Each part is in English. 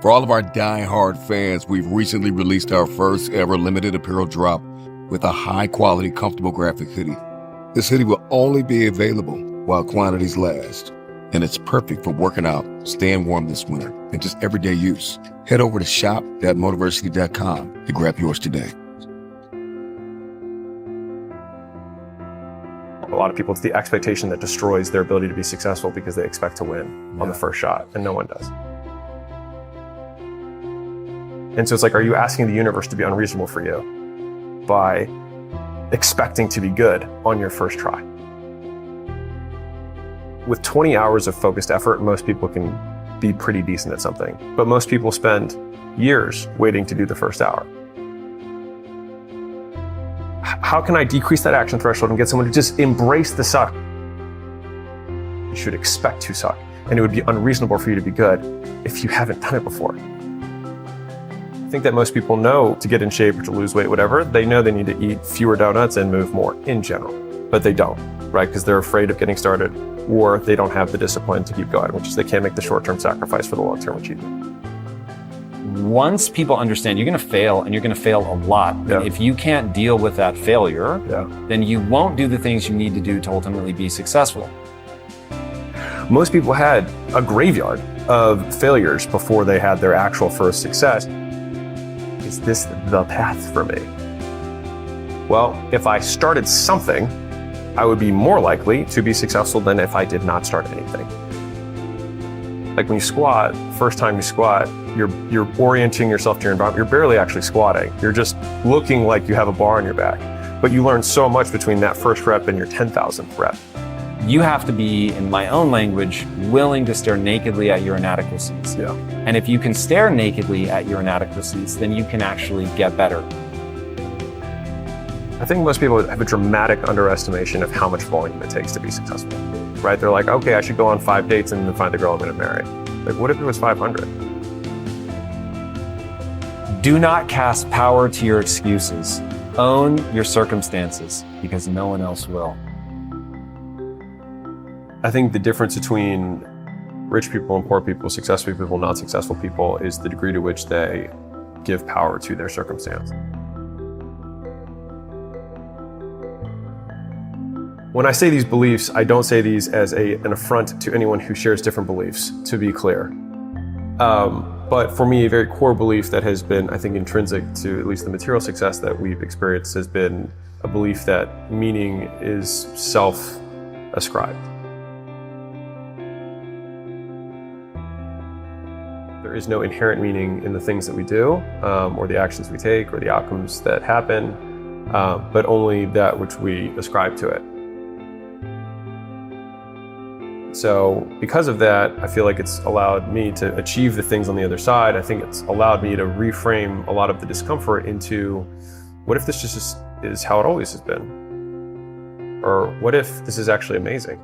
For all of our die-hard fans, we've recently released our first ever limited apparel drop with a high-quality, comfortable graphic hoodie. This hoodie will only be available while quantities last, and it's perfect for working out, staying warm this winter, and just everyday use. Head over to shop.motivational.com to grab yours today. A lot of people, it's the expectation that destroys their ability to be successful because they expect to win on the first shot, and no one does. And so it's like, are you asking the universe to be unreasonable for you by expecting to be good on your first try? With 20 hours of focused effort, most people can be pretty decent at something, but most people spend years waiting to do the first hour. How can I decrease that action threshold and get someone to just embrace the suck? You should expect to suck, and it would be unreasonable for you to be good if you haven't done it before. I think that most people know to get in shape or to lose weight, whatever, they know they need to eat fewer donuts and move more in general, but they don't, right? Because they're afraid of getting started, or they don't have the discipline to keep going, which is they can't make the short-term sacrifice for the long-term achievement. Once people understand you're going to fail, and you're going to fail a lot, and if you can't deal with that failure, then you won't do the things you need to do to ultimately be successful. Most people had a graveyard of failures before they had their actual first success. Is this the path for me? Well, if I started something, I would be more likely to be successful than if I did not start anything. Like when you squat, first time you squat, you're orienting yourself to your environment. You're barely actually squatting. You're just looking like you have a bar on your back. But you learn so much between that first rep and your 10,000th rep. You have to be, in my own language, willing to stare nakedly at your inadequacies. And if you can stare nakedly at your inadequacies, then you can actually get better. I think most people have a dramatic underestimation of how much volume it takes to be successful, right? They're like, okay, I should go on 5 dates and then find the girl I'm going to marry. Like, what if it was 500? Do not cast power to your excuses. Own your circumstances, because no one else will. I think the difference between rich people and poor people, successful people, not successful people, is the degree to which they give power to their circumstance. When I say these beliefs, I don't say these as an affront to anyone who shares different beliefs, to be clear. But for me, a very core belief that has been, I think, intrinsic to at least the material success that we've experienced has been a belief that meaning is self-ascribed. There is no inherent meaning in the things that we do, or the actions we take, or the outcomes that happen, but only that which we ascribe to it. So because of that, I feel like it's allowed me to achieve the things on the other side. I think it's allowed me to reframe a lot of the discomfort into, what if this just is how it always has been? Or what if this is actually amazing?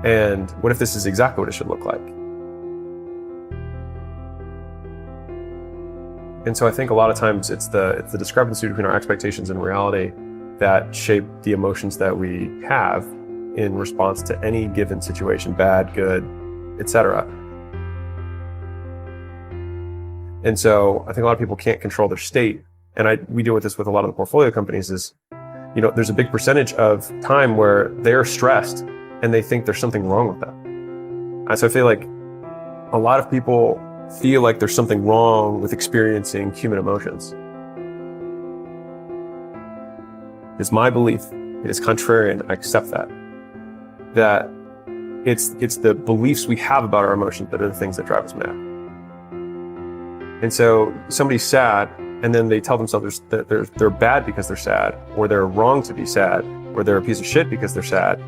And what if this is exactly what it should look like? And so I think a lot of times it's the discrepancy between our expectations and reality that shape the emotions that we have in response to any given situation, bad, good, etc. And so I think a lot of people can't control their state. And we deal with this with a lot of the portfolio companies is, there's a big percentage of time where they're stressed and they think there's something wrong with them. And so I feel like a lot of people feel like there's something wrong with experiencing human emotions. It's my belief. It is contrarian. I accept that it's the beliefs we have about our emotions that are the things that drive us mad. And so somebody's sad, and then they tell themselves that they're bad because they're sad, or they're wrong to be sad, or they're a piece of shit because they're sad,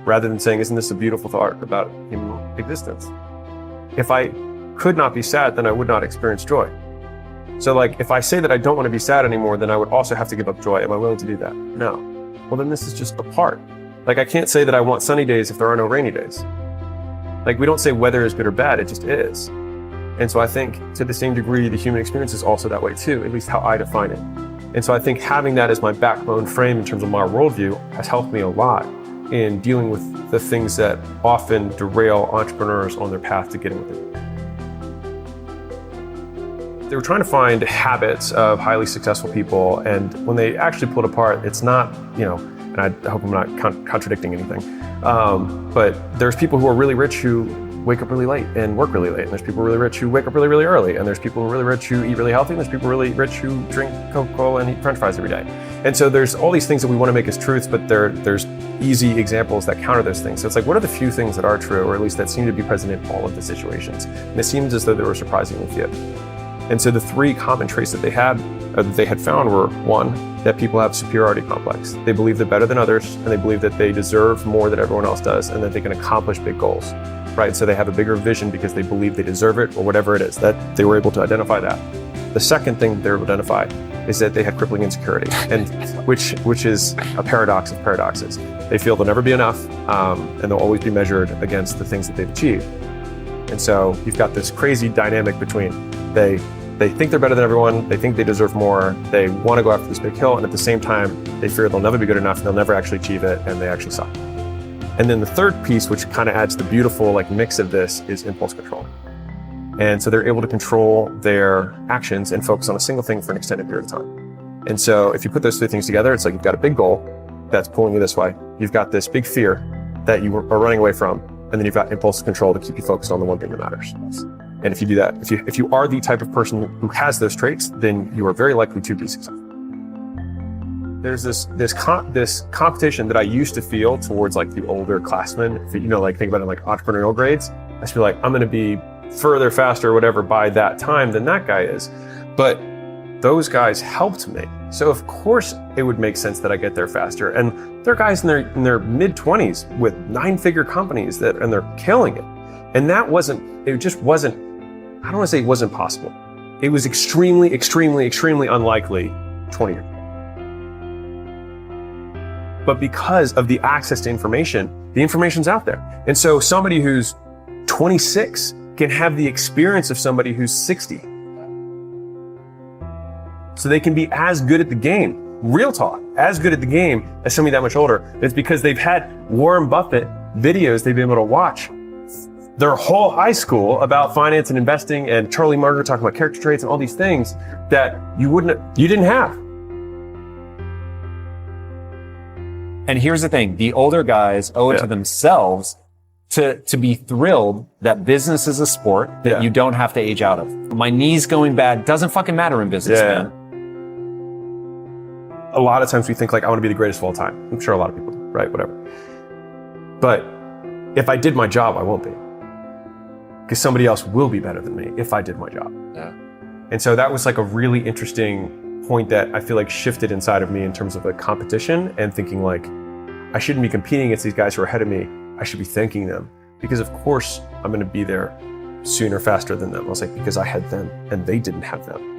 rather than saying, isn't this a beautiful thought about human existence? If I could not be sad, then I would not experience joy. So like, if I say that I don't want to be sad anymore, then I would also have to give up joy. Am I willing to do that? No. Well, then this is just a part. Like, I can't say that I want sunny days if there are no rainy days. Like, we don't say weather is good or bad, it just is. And so I think to the same degree, the human experience is also that way too, at least how I define it. And so I think having that as my backbone frame in terms of my worldview has helped me a lot in dealing with the things that often derail entrepreneurs on their path to getting what they want. They were trying to find habits of highly successful people, and when they actually pulled apart, it's not, and I hope I'm not contradicting anything, but there's people who are really rich who wake up really late and work really late, and there's people really rich who wake up really, really early, and there's people who are really rich who eat really healthy, and there's people really rich who drink Coca-Cola and eat French fries every day. And so there's all these things that we want to make as truths, but there's easy examples that counter those things. So it's like, what are the few things that are true, or at least that seem to be present in all of the situations? And it seems as though there were surprisingly few. And so the three common traits that they had found were, one, that people have superiority complex. They believe they're better than others, and they believe that they deserve more than everyone else does, and that they can accomplish big goals, right? So they have a bigger vision because they believe they deserve it, or whatever it is, that they were able to identify that. The second thing they were able to identify is that they had crippling insecurity, and which is a paradox of paradoxes. They feel they'll never be enough, and they'll always be measured against the things that they've achieved. And so you've got this crazy dynamic between they think they're better than everyone, they think they deserve more, they want to go after this big hill, and at the same time, they fear they'll never be good enough, and they'll never actually achieve it, and they actually suck. And then the third piece, which kind of adds the beautiful mix of this, is impulse control. And so they're able to control their actions and focus on a single thing for an extended period of time. And so if you put those three things together, it's like you've got a big goal that's pulling you this way. You've got this big fear that you are running away from, and then you've got impulse control to keep you focused on the one thing that matters. And if you do that, if you are the type of person who has those traits, then you are very likely to be successful. There's this competition that I used to feel towards the older classmen. Think about it entrepreneurial grades. I just feel like I'm going to be further, faster, or whatever by that time than that guy is. But those guys helped me. So of course it would make sense that I get there faster. And they're guys in their mid-20s with 9-figure companies and they're killing it. And it just wasn't, I don't want to say it wasn't possible. It was extremely, extremely, extremely unlikely 20 years. But because of the access to information, the information's out there. And so somebody who's 26 can have the experience of somebody who's 60. So they can be as good at the game, real talk, as good at the game as somebody that much older. It's because they've had Warren Buffett videos they've been able to watch their whole high school about finance and investing, and Charlie Munger talking about character traits and all these things that you didn't have. And here's the thing, the older guys owe it to themselves to be thrilled that business is a sport that you don't have to age out of. My knee's going bad doesn't fucking matter in business, man. A lot of times we think I want to be the greatest of all time. I'm sure a lot of people do, right? Whatever. But if I did my job, I won't be. Because somebody else will be better than me if I did my job. Yeah. And so that was a really interesting point that I feel shifted inside of me in terms of a competition and thinking I shouldn't be competing against these guys who are ahead of me. I should be thanking them, because of course I'm going to be there sooner, faster than them. I was because I had them and they didn't have them.